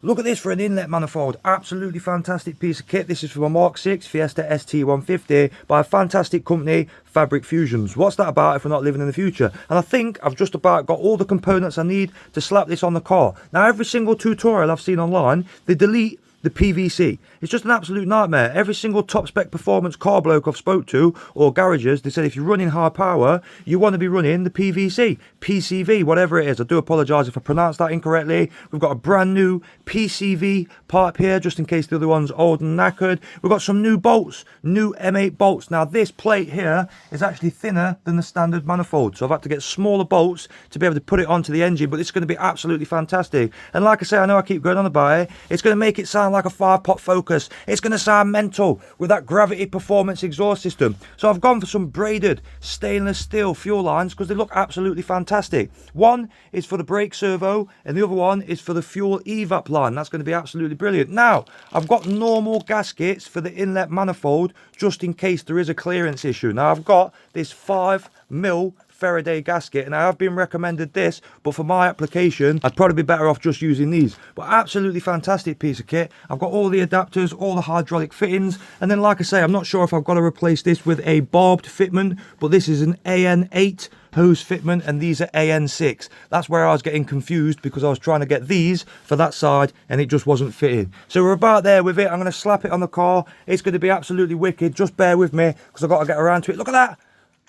Look at this for an inlet manifold. Absolutely fantastic piece of kit. This is from a Mark 6 Fiesta ST150 by a fantastic company, Fabric Fusions. What's that about if we're not living in the future? And I think I've just about got all the components I need to slap this on the car. Now, every single tutorial I've seen online, they delete the PVC. It's just an absolute nightmare. Every single top spec performance car bloke I've spoke to, or garages, they said if you're running high power, you want to be running the PVC, PCV, whatever it is. I do apologise if I pronounced that incorrectly. We've got a brand new PCV pipe here, just in case the other one's old and knackered. We've got some new bolts, new M8 bolts. Now this plate here is actually thinner than the standard manifold, so I've had to get smaller bolts to be able to put it onto the engine, but it's going to be absolutely fantastic. And like I say, I know I keep going on about it, it's going to make it sound like a 5-pot Focus. It's going to sound mental with that gravity performance exhaust system. So I've gone for some braided stainless steel fuel lines because they look absolutely fantastic. One is for the brake servo and the other one is for the fuel evap line. That's going to be absolutely brilliant. Now, I've got normal gaskets for the inlet manifold just in case there is a clearance issue. Now, I've got this 5mm Faraday gasket, and I have been recommended this, but for my application I'd probably be better off just using these. But absolutely fantastic piece of kit. I've got all the adapters, all the hydraulic fittings, and then like I say, I'm not sure if I've got to replace this with a barbed fitment, but this is an AN8 hose fitment and these are AN6. That's where I was getting confused because I was trying to get these for that side and it just wasn't fitting. So we're about there with it. I'm going to slap it on the car. It's going to be absolutely wicked. Just bear with me because I've got to get around to it. Look at that.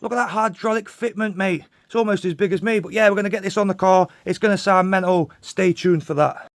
Look at that hydraulic fitment, mate. It's almost as big as me. But yeah, we're going to get this on the car. It's going to sound mental. Stay tuned for that.